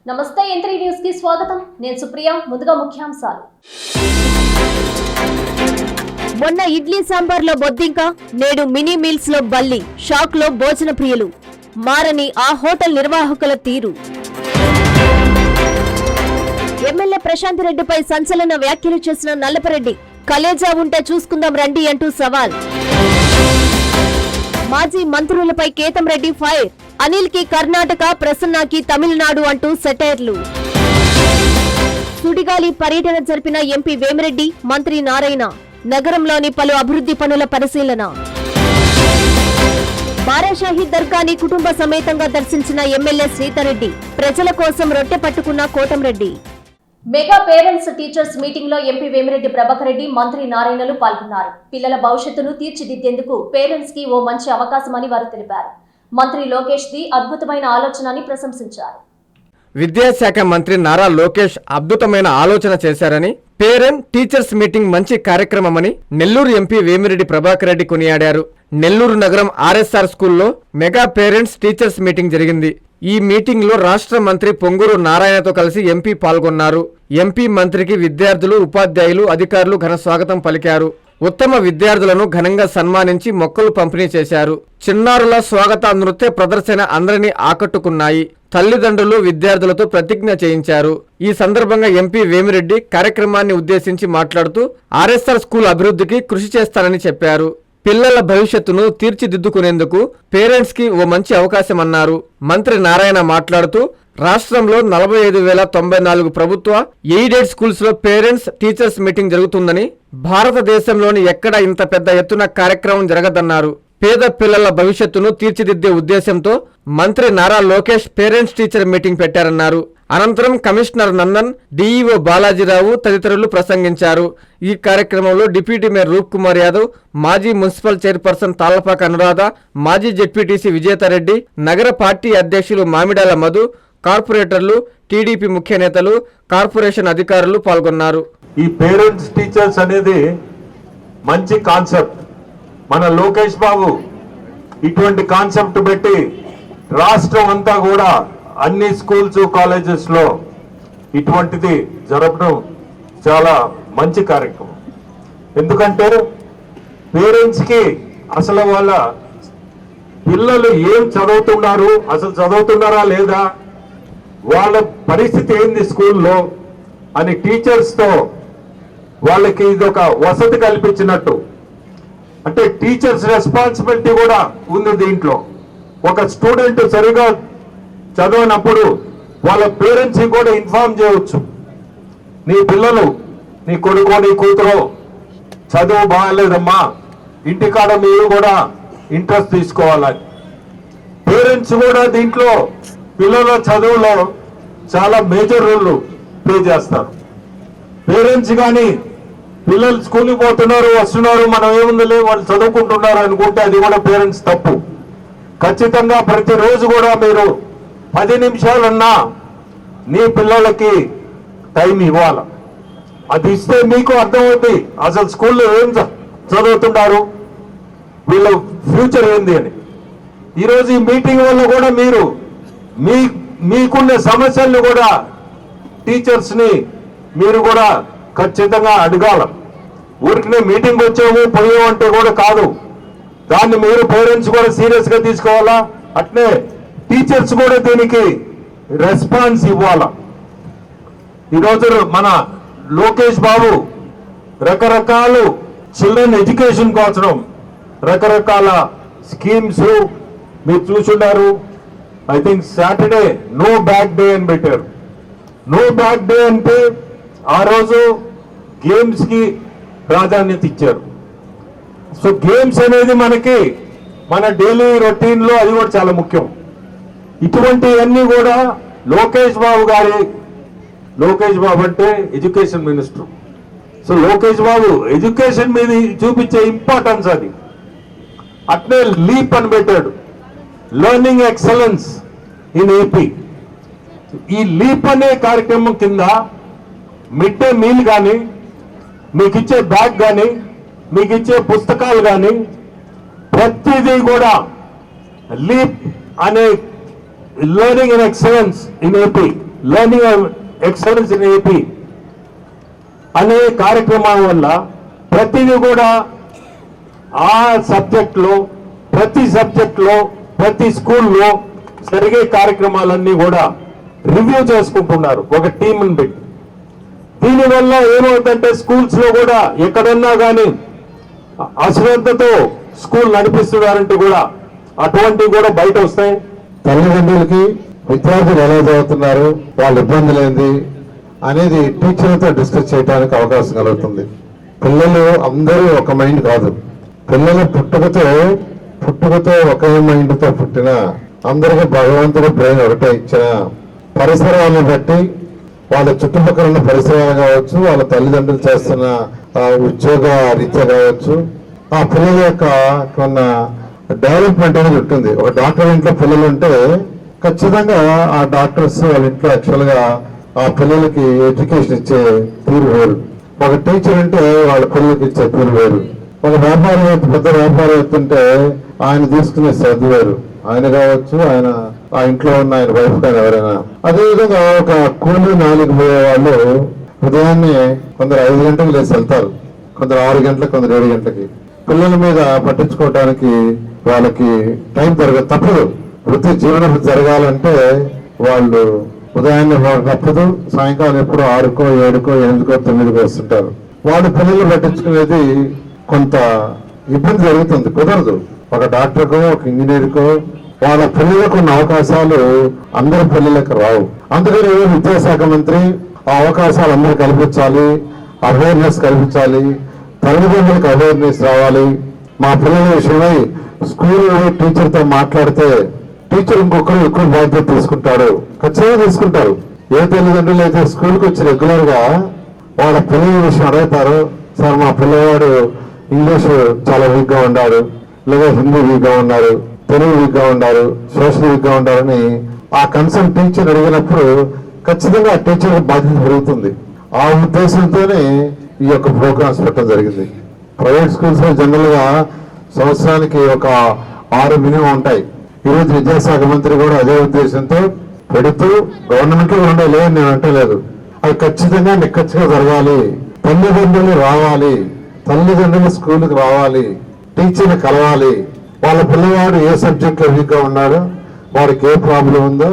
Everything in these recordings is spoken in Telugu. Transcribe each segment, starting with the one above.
నమస్తే N3 న్యూస్ కి స్వాగతం. నేను సుప్రియ. ముందుగా ముఖ్యాంశాలు. మొన్న ఇడ్లీ సాంబార్ లో బొద్దింక, నేడు మినీ మీల్స్ లో బల్లి. షాక్ లో భోజన ప్రియులు. మారని ఆ హోటల్ నిర్వాహకుల తీరు. ఎమ్మెల్యే ప్రశాంత్ రెడ్డిపై సంచలన వ్యాఖ్యలు చేసిన నల్లపరెడ్డి. కలేజా ఉంటే చూసుకుందాం రండి అంటూ సవాల్. మాజీ మంత్రులపై కేతం రెడ్డి ఫైర్. అనిల్ కి కర్ణాటక, ప్రసన్నకి తమిళనాడు అంటూ సెటైర్లు. సుడిగాలి పర్యటన జరిపిన ఎంపీ వేమిరెడ్డి, మంత్రి నారాయణ. నగరంలోని పలు అభివృద్ధి పనుల పరిశీలన. బారాషాహి దర్గాని కుటుంబ సమేతంగా దర్శించిన ఎమ్మెల్యే శ్రీధర్రెడ్డి. ప్రజల కోసం రొట్టె పట్టుకున్న Kotamreddy. Mega parents teachers meeting లో ఎంపీ వేమిరెడ్డి ప్రభాకర్ రెడ్డి, మంత్రి నారాయణలు పాల్గొన్నారు. పిల్లల భవిష్యత్తును తీర్చిదిద్దేందుకు పేరెంట్స్ కి ఓ మంచి అవకాశమని వారు తెలిపారు. మంత్రి లోకేష్ ది అద్భుతమైన ఆలోచన అని ప్రశంసించారు. విద్యాశాఖ మంత్రి నారా లోకేష్ అద్భుతమైన ఆలోచన చేశారని, పేరెంట్ టీచర్స్ మీటింగ్ మంచి కార్యక్రమమని నెల్లూరు ఎంపీ వేమిరెడ్డి ప్రభాకర్ రెడ్డి కొనియాడారు. నెల్లూరు నగరం ఆర్ఎస్ఆర్ స్కూల్లో మెగా పేరెంట్స్ టీచర్స్ మీటింగ్ జరిగింది. ఈ మీటింగ్ లో రాష్ట్ర మంత్రి పొంగూరు నారాయణతో కలిసి ఎంపీ పాల్గొన్నారు. ఎంపీ మంత్రికి విద్యార్థులు, ఉపాధ్యాయులు, అధికారులు ఘన స్వాగతం పలికారు. ఉత్తమ విద్యార్థులను ఘనంగా సన్మానించి మొక్కలు పంపిణీ చేశారు. చిన్నారుల స్వాగత నృత్య ప్రదర్శన అందరినీ ఆకట్టుకున్నాయి. తల్లిదండ్రులు విద్యార్థులతో ప్రతిజ్ఞ చేయించారు. ఈ సందర్భంగా ఎంపీ వేమిరెడ్డి కార్యక్రమాన్ని ఉద్దేశించి మాట్లాడుతూ ఆర్ఎస్ఆర్ స్కూల్ అభివృద్ధికి కృషి చేస్తానని చెప్పారు. పిల్లల భవిష్యత్తును తీర్చిదిద్దుకునేందుకు పేరెంట్స్ కి ఓ మంచి అవకాశమన్నారు. మంత్రి నారాయణ మాట్లాడుతూ రాష్ట్రంలో 45,094 ప్రభుత్వ ఎయిడెడ్ స్కూల్స్ లో పేరెంట్స్ టీచర్స్ మీటింగ్ జరుగుతుందని, భారతదేశంలోని ఎక్కడ ఇంత పెద్ద ఎత్తున కార్యక్రమం జరగదన్నారు. పేద పిల్లల భవిష్యత్తును తీర్చిదిద్దే ఉద్దేశంతో మంత్రి Nara Lokesh parents teacher meeting పెట్టారన్నారు. అనంతరం కమిషనర్ నందన్, డీఈఓ బాలాజీరావు తదితరులు ప్రసంగించారు. ఈ కార్యక్రమంలో డిప్యూటీ మేయర్ రూప్ కుమార్ యాదవ్, మాజీ మున్సిపల్ చైర్పర్సన్ తాళ్లపాక అనురాధ, మాజీ జెడ్పీటీసీ విజేతారెడ్డి, నగర పార్టీ అధ్యక్షులు మామిడాల మధు, కార్పొరేటర్లు, టీడీపీ ముఖ్య నేతలు, కార్పొరేషన్ అధికారులు పాల్గొన్నారు. ఈ పేరెంట్స్ టీచర్స్ అనేది మంచి కాన్సెప్ట్. మన లోకేష్ బాబు ఇటువంటి కాన్సెప్ట్ పెట్టి రాష్ట్రం అంతా కూడా అన్ని స్కూల్స్, కాలేజెస్ లో ఇటువంటిది జరపడం చాలా మంచి కార్యక్రమం. ఎందుకంటే పేరెంట్స్ కి అసలు వాళ్ళ పిల్లలు ఏం చదువుతున్నారు, అసలు చదువుతున్నారా లేదా, వాళ్ళ పరిస్థితి ఏంది స్కూల్లో అని టీచర్స్ తో వాళ్ళకి ఇది ఒక వసతి కల్పించినట్టు. అంటే టీచర్స్ రెస్పాన్సిబిలిటీ కూడా ఉంది దీంట్లో. ఒక స్టూడెంట్ సరిగా చదవనప్పుడు వాళ్ళ పేరెంట్స్ కూడా ఇన్ఫార్మ్ చేయవచ్చు. నీ పిల్లలు, నీ కొడుకో నీ కూతురో చదువు బాగాలేదమ్మా, ఇంటికాడ మీరు కూడా ఇంట్రెస్ట్ తీసుకోవాలని. పేరెంట్స్ కూడా దీంట్లో పిల్లల చదువులో చాలా మేజర్ రోల్ ప్లే చేస్తారు. పేరెంట్స్ కానీ పిల్లలు స్కూల్కి పోతున్నారు, వస్తున్నారు, మనం ఏముందిలే వాళ్ళు చదువుకుంటున్నారు అనుకుంటే అది కూడా పేరెంట్స్ తప్పు. ఖచ్చితంగా ప్రతిరోజు కూడా మీరు 10 నిమిషాలన్నా నీ పిల్లలకి టైం ఇవ్వాలి. అది ఇస్తే మీకు అర్థమవుతుంది అసలు స్కూల్లో ఏం చదువుతున్నారు, వీళ్ళ ఫ్యూచర్ ఏంది అని. ఈరోజు ఈ మీటింగ్ వల్ల కూడా మీరు మీకున్న సమస్యలను కూడా టీచర్స్ని మీరు కూడా ఖచ్చితంగా అడగాల. ఊరికి మీటింగ్ వచ్చాము పోయాము అంటే కూడా కాదు, దాన్ని మీరు పేరెంట్స్ కూడా సీరియస్ గా తీసుకోవాలా. అట్నే టీచర్స్ కూడా దీనికి రెస్పాన్స్ ఇవ్వాలా. ఈరోజు మన లోకేష్ బాబు రకరకాల చిల్డ్రన్ ఎడ్యుకేషన్ కోసం రకరకాల స్కీమ్స్ మీరు చూసున్నారు. I think Saturday no bag day అని పెట్టారు. నో బ్యాక్ డే అంటే ఆ రోజు గేమ్స్ కి ప్రాధాన్యత ఇచ్చారు. సో గేమ్స్ అనేది మనకి మన డైలీ రొటీన్ లో అది కూడా చాలా ముఖ్యం. ఇటువంటివన్నీ కూడా లోకేష్ బాబు అంటే education minister. So Lokesh Babu education మీద చూపించే ఇంపార్టెన్స్ అది. అట్నే లీప్ అని పెట్టాడు, లెర్నింగ్ ఎక్సలెన్స్ ఇన్ ఏపీ. ఈ లీప్ అనే కార్యక్రమం కింద మిడ్ డే మీల్ కానీ, మీకు ఇచ్చే బ్యాగ్ కానీ, మీకు ఇచ్చే పుస్తకాలు కానీ ప్రతిదీ కూడా లీప్ అనే learning in excellence in AP learning excellence in AP అనే కార్యక్రమం వల్ల ప్రతిదీ కూడా ఆ సబ్జెక్ట్లో ప్రతి స్కూల్లో జరిగే కార్యక్రమాలన్నీ కూడా రివ్యూ చేసుకుంటున్నారు ఒక టీంని పెట్టి. దీనివల్ల ఏమవుతుందంటే స్కూల్స్ లో కూడా ఎక్కడన్నా కానీ అశ్రద్ధతో స్కూల్ నడిపిస్తున్నారంటే కూడా అటువంటివి కూడా బయట వస్తాయి. తల్లిదండ్రులకి విద్యార్థులు ఎలా చదువుతున్నారు, వాళ్ళ ఇబ్బందులు ఏంది అనేది టీచర్లతో డిస్కస్ చేయడానికి అవకాశం కలుగుతుంది. పిల్లలు అందరూ ఒక మైండ్ కాదు. పిల్లలు పుట్టుకతో ఒకే మైండ్తో పుట్టిన అందరికీ భగవంతుడి బ్రెయిన్ ఒకటే ఇచ్చిన పరిసరాలను బట్టి వాళ్ళ చుట్టుపక్కల ఉన్న పరిసరాలు కావచ్చు, వాళ్ళ తల్లిదండ్రులు చేస్తున్న ఉద్యోగ రీత్యా కావచ్చు, ఆ పిల్లల యొక్క కొన్న డెవలప్మెంట్ అనేది ఉంటుంది. ఒక డాక్టర్ ఇంట్లో పిల్లలు ఉంటే ఖచ్చితంగా ఆ డాక్టర్స్ వాళ్ళ ఇంట్లో యాక్చువల్ గా ఆ పిల్లలకి ఎడ్యుకేషన్ ఇచ్చే తీరు వేరు. ఒక టీచర్ అంటే వాళ్ళ పిల్లలకి ఇచ్చే తీరు వేరు. ఒక వ్యాపారవేత్త, పెద్ద వ్యాపారవేత్త ఉంటే ఆయన తీసుకునే శ్రద్ధ వేరు. ఆయన కావచ్చు, ఆయన ఆ ఇంట్లో ఉన్న ఆయన వైఫ్ కానీ ఎవరైనా. అదేవిధంగా ఒక కూలి 4కి పోయే వాళ్ళు ఉదయాన్నే కొందరు 5 గంటలకు లేచి వెళ్తారు, కొందరు 6 గంటలకు, కొందరు 7 గంటలకి. పిల్లల మీద పట్టించుకోవడానికి వాళ్ళకి టైం తప్పదు. వృత్తి జీవన జరగాలంటే వాళ్ళు ఉదయాన్నే తప్పదు, సాయంకాలం ఎప్పుడో 6కో 7కో 8కో 9కో వస్తుంటారు. వాళ్ళు పిల్లలు పట్టించుకునేది కొంత ఇబ్బంది జరుగుతుంది, కుదరదు. ఒక డాక్టర్కో ఒక ఇంజనీర్కో వాళ్ళ పిల్లలకు ఉన్న అవకాశాలు అందరి పిల్లలకు రావు. అందుకని విద్యాశాఖ మంత్రి ఆ అవకాశాలు అందరూ కల్పించాలి, అవేర్నెస్ కల్పించాలి, తల్లిదండ్రులకు అవేర్నెస్ రావాలి. మా పిల్లల విషయమై స్కూల్ టీచర్తో మాట్లాడితే టీచర్ ఇంకొకరు ఎక్కువ బాధ్యత తీసుకుంటారు, ఖచ్చితంగా తీసుకుంటారు. ఏ తల్లిదండ్రులు అయితే స్కూల్కి వచ్చి రెగ్యులర్ గా వాళ్ళ పిల్లల విషయం అడుగుతారు, సార్ మా పిల్లవాడు ఇంగ్లీష్ చాలా వీక్ గా ఉన్నాడు, లేదా హిందీ వీక్ గా ఉన్నారు, తెలుగు వీక్ గా ఉన్నారు, సోషల్ వీక్ గా ఉన్నారని ఆ కన్సర్న్ టీచర్ అడిగినప్పుడు ఖచ్చితంగా ఆ టీచర్ బాధ్యత పెరుగుతుంది. ఆ ఉద్దేశంతోనే ఈ యొక్క ప్రోగ్రామ్స్ పెట్టడం జరిగింది. ప్రైవేట్ స్కూల్స్ లో జనరల్ గా సంవత్సరానికి ఒక 6 మినిమం ఉంటాయి. ఈరోజు విద్యాశాఖ మంత్రి కూడా అదే ఉద్దేశంతో పెడుతూ గవర్నమెంట్ లో ఉండే లేదని నేను అంటలేదు, అది ఖచ్చితంగా నిక్కచ్చిగా జరగాలి. తల్లిదండ్రులు రావాలి, తల్లిదండ్రులు స్కూల్కి రావాలి, టీచర్ని కలవాలి. వాళ్ళ పిల్లవాడు ఏ సబ్జెక్ట్ లో వీక్ గా ఉన్నాడో, వాడికి ఏ ప్రాబ్లం ఉందో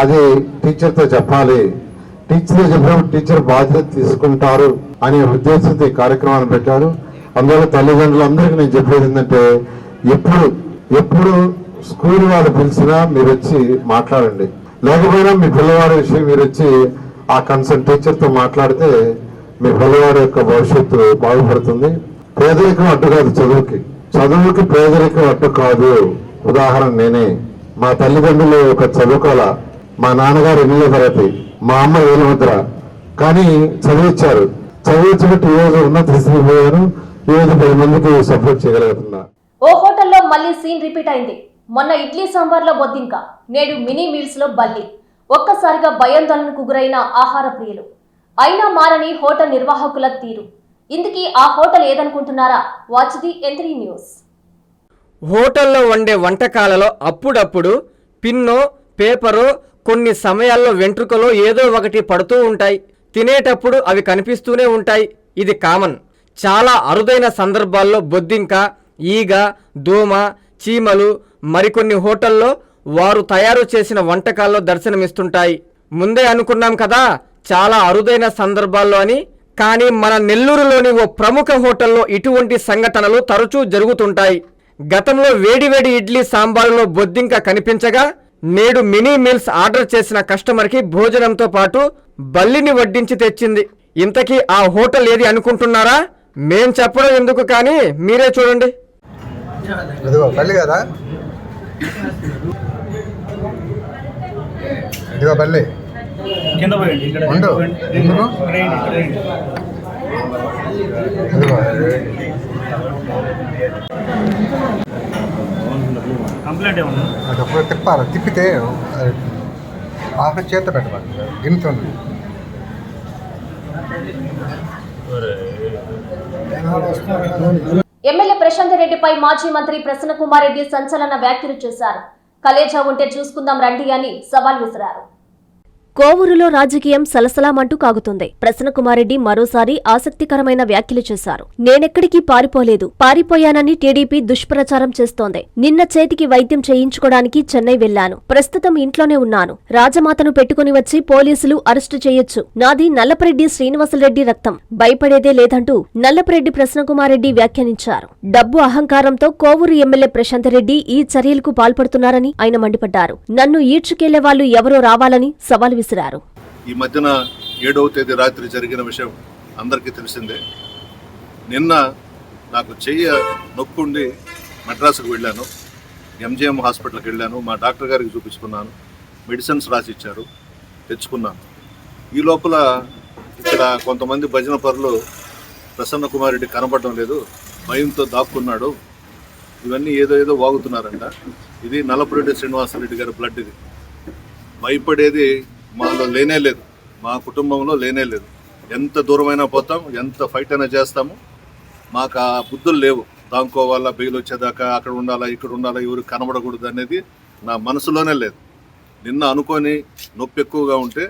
అది టీచర్తో చెప్పాలి. టీచర్ చెప్పినప్పుడు టీచర్ బాధ్యత తీసుకుంటారు అనే ఉద్దేశంతో ఈ కార్యక్రమాన్ని పెట్టారు. అందువల్ల తల్లిదండ్రులందరికీ నేను చెప్పేది ఏంటంటే, ఎప్పుడు స్కూల్ వాళ్ళు పిలిచినా మీరు వచ్చి మాట్లాడండి. లేకపోయినా మీ పిల్లవాడి విషయం మీరు వచ్చి ఆ కన్సర్న్ టీచర్తో మాట్లాడితే మీ పిల్లవాడి యొక్క భవిష్యత్తు బాగుపడుతుంది. పేదరికం అడ్డు కాదు చదువుకి పేదరికం అడ్డు కాదు. ఉదాహరణ నేనే. మా తల్లిదండ్రులు ఒక చదువుకోవాల, మా నాన్నగారు 8వ తరగతి, మా అమ్మ 7వ ముద్ర, కానీ చదివించారు. చదివించినట్టు ఈ రోజు ఉన్నత స్థితికి పోయాను, ఈ రోజు 10 మందికి సపోర్ట్ చేయగలుగుతున్నా. ఓ హోటల్లో మళ్లీ సీన్ రిపీట్ అయింది. మొన్న ఇడ్లీ సాంబార్లో బొద్దింక, నేడు మినీ మీల్స్ లో బల్లి. ఒక్కసారిగా భయాందోళనకు గురైన ఆహార ప్రియులు. అయినా మారని హోటల్ నిర్వాహకుల తీరు. ఇందుకీ ఆ హోటల్ ఏదనుకుంటున్నారా? Watch the N3 news. హోటల్లో వండే వంటకాలలో అప్పుడప్పుడు పిన్నో పేపరో, కొన్ని సమయాల్లో వెంట్రుకలో ఏదో ఒకటి పడుతూ ఉంటాయి. తినేటప్పుడు అవి కనిపిస్తూనే ఉంటాయి. ఇది కామన్. చాలా అరుదైన సందర్భాల్లో బొద్దింక, ఈగ, దోమ, చీమలు మరికొన్ని హోటల్లో వారు తయారు చేసిన వంటకాల్లో దర్శనమిస్తుంటాయి. ముందే అనుకున్నాం కదా చాలా అరుదైన సందర్భాల్లో అని. కానీ మన నెల్లూరులోని ఓ ప్రముఖ హోటల్లో ఇటువంటి సంఘటనలు తరచూ జరుగుతుంటాయి. గతంలో వేడివేడి ఇడ్లీ సాంబారులో బొద్దింక కనిపించగా, నేడు మినీ మీల్స్ ఆర్డర్ చేసిన కస్టమర్కి భోజనంతో పాటు బల్లిని వడ్డించి తెచ్చింది. ఇంతకీ ఆ హోటల్ ఏది అనుకుంటున్నారా? మేం చెప్పడం ఎందుకు, కానీ మీరే చూడండి. బల్లి కదా, ఇదిగో బల్లి కింద పోయండి. ఇక్కడ ఉండు, ఎందుకు కంప్లైంట్ ఏమన్నా అది ఒకటి తిప్పాలి, తిప్పితే ఆఫర్ చేత పెట్టవాలి, గిన్నుతుంది. ఎమ్మెల్యే ప్రశాంత్ రెడ్డిపై మాజీ మంత్రి ప్రసన్న కుమార్ రెడ్డి సంచలన వ్యాఖ్యలు చేశారు. కలేజా ఉంటే చూసుకుందాం రండి అని సవాల్ విసిరారు. కోవూరులో రాజకీయం సలసలామంటూ కాగుతుంది. ప్రసన్నకుమారెడ్డి మరోసారి ఆసక్తికరమైన వ్యాఖ్యలు చేశారు. నేనెక్కడికి పారిపోలేదు, పారిపోయానని టీడీపీ దుష్ప్రచారం చేస్తోంది. నిన్న చేతికి వైద్యం చేయించుకోవడానికి చెన్నై వెళ్లాను. ప్రస్తుతం ఇంట్లోనే ఉన్నాను. రాజమాతను పెట్టుకుని వచ్చి పోలీసులు అరెస్టు చేయొచ్చు. నాది నల్లపరెడ్డి శ్రీనివాసరెడ్డి రక్తం, భయపడేదే లేదంటూ నల్లపరెడ్డి ప్రసన్నకుమారెడ్డి వ్యాఖ్యానించారు. డబ్బు అహంకారంతో కోవూరు ఎమ్మెల్యే ప్రశాంతరెడ్డి ఈ చర్యలకు పాల్పడుతున్నారని ఆయన మండిపడ్డారు. నన్ను ఈడ్చుకెళ్లే వాళ్లు ఎవరో రావాలని సవాల్ విసిరారు. ఈ మధ్యన 7వ తేదీ రాత్రి జరిగిన విషయం అందరికీ తెలిసిందే. నిన్న నాకు చెయ్యి నొప్పుండి మద్రాసుకు వెళ్ళాను. ఎంజిఎం హాస్పిటల్కి వెళ్ళాను. మా డాక్టర్ గారికి చూపించుకున్నాను. మెడిసిన్స్ రాసి ఇచ్చారు, తెచ్చుకున్నాను. ఈ లోపల ఇక్కడ కొంతమంది భజన పరులు ప్రసన్న కుమార్ రెడ్డి కనపడడం లేదు, భయంతో దాక్కున్నాడు, ఇవన్నీ ఏదో వాగుతున్నారంట. ఇది నల్లపరెడ్డి శ్రీనివాసరెడ్డి గారి బ్లడ్. ఇది భయపడేది మాలో లేనే లేదు, మా కుటుంబంలో లేనే లేదు. ఎంత దూరమైనా పోతాం, ఎంత ఫైట్ అయినా చేస్తాము. మాకు ఆ బుద్ధులు లేవు. దాంకోవాలా, బెయిల్ వచ్చేదాకా అక్కడ ఉండాలా, ఇక్కడ ఉండాలా, ఎవరు కనబడకూడదు అనేది నా మనసులోనే లేదు. నిన్న అనుకొని నొప్పి ఎక్కువగా ఉంటే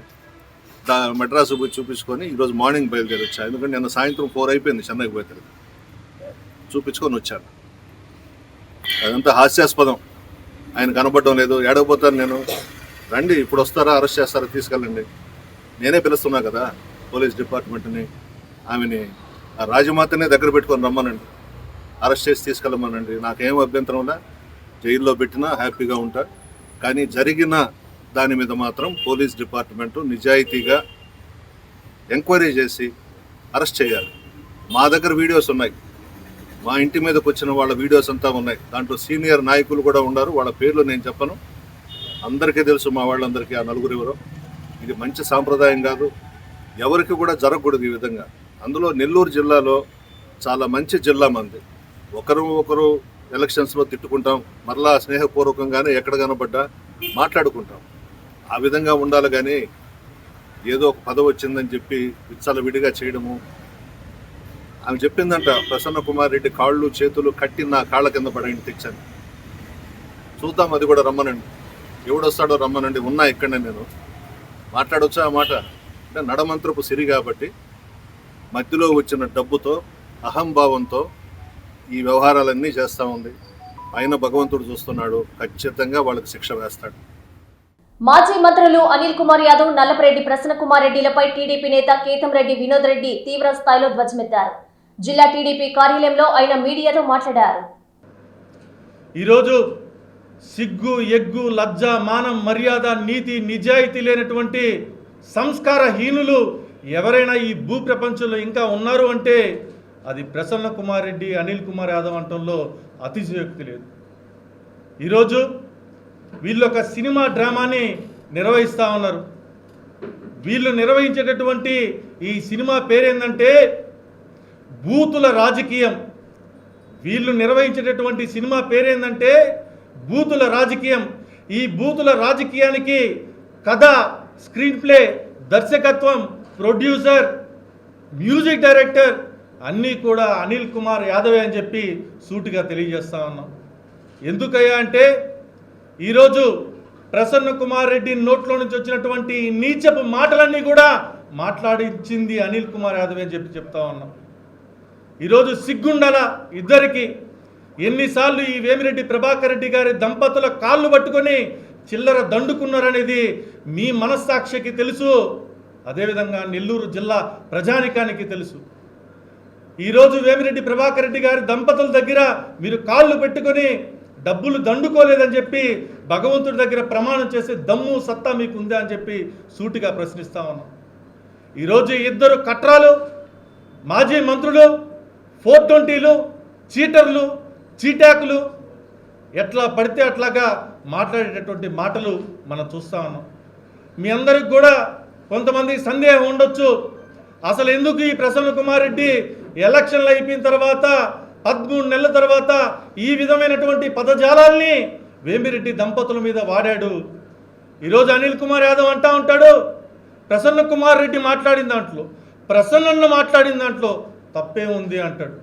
మెడ్రాసు పోయి చూపించుకొని ఈరోజు మార్నింగ్ బయలుదేరి వచ్చాను. ఎందుకంటే నిన్న సాయంత్రం 4 అయిపోయింది చెన్నైకి పోతే, చూపించుకొని వచ్చాను. అదంతా హాస్యాస్పదం. ఆయన కనబడడం లేదు, ఏడకపోతాను నేను. రండి, ఇప్పుడు వస్తారా, అరెస్ట్ చేస్తారా, తీసుకెళ్ళండి. నేనే పిలుస్తున్నా కదా పోలీస్ డిపార్ట్మెంట్ని, ఆమెని ఆ రాజమాతనే దగ్గర పెట్టుకొని రమ్మనండి, అరెస్ట్ చేసి తీసుకెళ్ళమనండి. నాకేం అభ్యంతరంలా, జైల్లో పెట్టినా హ్యాపీగా ఉంటా. కానీ జరిగిన దాని మీద మాత్రం పోలీస్ డిపార్ట్మెంటు నిజాయితీగా ఎంక్వైరీ చేసి అరెస్ట్ చేయాలి. మా దగ్గర వీడియోస్ ఉన్నాయి, మా ఇంటి మీదకి వచ్చిన వాళ్ళ వీడియోస్ అంతా ఉన్నాయి. దాంట్లో సీనియర్ నాయకులు కూడా ఉన్నారు, వాళ్ళ పేర్లు నేను చెప్పను, అందరికీ తెలుసు మా వాళ్ళందరికీ. ఆ నలుగురు ఎవరో. ఇది మంచి సాంప్రదాయం కాదు, ఎవరికి కూడా జరగకూడదు ఈ విధంగా. అందులో నెల్లూరు జిల్లాలో చాలా మంచి జిల్లా మంది. ఒకరు ఎలక్షన్స్లో తిట్టుకుంటాం, మరలా స్నేహపూర్వకంగానే ఎక్కడ కనబడ్డా మాట్లాడుకుంటాం. ఆ విధంగా ఉండాలి. కానీ ఏదో ఒక పదవి వచ్చిందని చెప్పి విచ్చలవిడిగా చేయడము. ఆమె చెప్పిందంట, ప్రసన్న కుమార్ రెడ్డి కాళ్ళు చేతులు కట్టి నా కాళ్ళ కింద పడేయండి తెచ్చాను. చూద్దాం, అది కూడా రమ్మనండి, ఎవడొస్తాడో రమ్మనండి. ఉన్నా ఇక్కడనే నేను మాట్లాడొచ్చా ఆ మాట. అంటే నడమంత్రపు సిరి కాబట్టి మధ్యలో వచ్చిన డబ్బుతో అహంభావంతో ఈ వ్యవహారాలన్నీ చేస్తూ ఉంది. ఆయన భగవంతుడు చూస్తున్నాడు, ఖచ్చితంగా వాళ్ళకి శిక్ష వేస్తాడు. మాజీ మంత్రులు అనిల్ కుమార్ యాదవ్, నల్లపరెడ్డి ప్రసన్న కుమార్ రెడ్డిలపై టీడీపీ నేత కేతంరెడ్డి వినోద్ రెడ్డి తీవ్ర స్థాయిలో ధ్వజమెత్తారు. జిల్లా టీడీపీ కార్యాలయంలో ఆయన మీడియాతో మాట్లాడారు. ఈరోజు సిగ్గు, ఎగ్గు, లజ్జ, మానం, మర్యాద, నీతి, నిజాయితీ లేనటువంటి సంస్కారహీనులు ఎవరైనా ఈ భూ ప్రపంచంలో ఇంకా ఉన్నారు అంటే అది ప్రసన్న కుమార్ రెడ్డి, అనిల్ కుమార్ యాదవ్ అంటంలో అతిశయోక్తి లేదు. ఈరోజు వీళ్ళు ఒక సినిమా డ్రామాని నిర్వహిస్తూ ఉన్నారు. వీళ్ళు నిర్వహించేటటువంటి ఈ సినిమా పేరేందంటే బూతుల రాజకీయం. వీళ్ళు నిర్వహించేటటువంటి సినిమా పేరేందంటే బూతుల రాజకీయం. ఈ బూతుల రాజకీయానికి కథ, స్క్రీన్ ప్లే, దర్శకత్వం, ప్రొడ్యూసర్, మ్యూజిక్ డైరెక్టర్ అన్నీ కూడా అనిల్ కుమార్ యాదవే అని చెప్పి సూటిగా తెలియజేస్తా ఉన్నాం. ఎందుకయ్యా అంటే ఈరోజు ప్రసన్న కుమార్ రెడ్డి నోట్లో నుంచి వచ్చినటువంటి నీచపు మాటలన్నీ కూడా మాట్లాడించింది అనిల్ కుమార్ యాదవే అని చెప్పి చెప్తా ఉన్నాం. ఈరోజు సిగ్గుండాల ఇద్దరికి. ఎన్నిసార్లు ఈ వేమిరెడ్డి ప్రభాకర్ రెడ్డి గారి దంపతుల కాళ్ళు పట్టుకొని చిల్లర దండుకున్నారనేది మీ మనస్సాక్షికి తెలుసు, అదేవిధంగా నెల్లూరు జిల్లా ప్రజానికానికి తెలుసు. ఈరోజు వేమిరెడ్డి ప్రభాకర్ రెడ్డి గారి దంపతుల దగ్గర మీరు కాళ్ళు పెట్టుకొని డబ్బులు దండుకోలేదని చెప్పి భగవంతుడి దగ్గర ప్రమాణం చేసే దమ్ము, సత్తా మీకు ఉందా అని చెప్పి సూటిగా ప్రశ్నిస్తా ఉన్నాం. ఈరోజు ఇద్దరు కట్రాలు, మాజీ మంత్రులు, 420లు, చీటర్లు, చీటాకులు ఎట్లా పడితే అట్లాగా మాట్లాడేటటువంటి మాటలు మనం చూస్తూ ఉన్నాం. మీ అందరికి కూడా కొంతమంది సందేహం ఉండొచ్చు, అసలు ఎందుకు ఈ ప్రసన్న కుమార్ రెడ్డి ఎలక్షన్లు అయిపోయిన తర్వాత 13 నెలల తర్వాత ఈ విధమైనటువంటి పదజాలాల్ని వేమిరెడ్డి దంపతుల మీద వాడాడు. ఈరోజు అనిల్ కుమార్ యాదవ్ అంటా ఉంటాడు, ప్రసన్న కుమార్ రెడ్డి మాట్లాడిన దాంట్లో, ప్రసన్నన్న మాట్లాడిన దాంట్లో తప్పే ఉంది అంటాడు.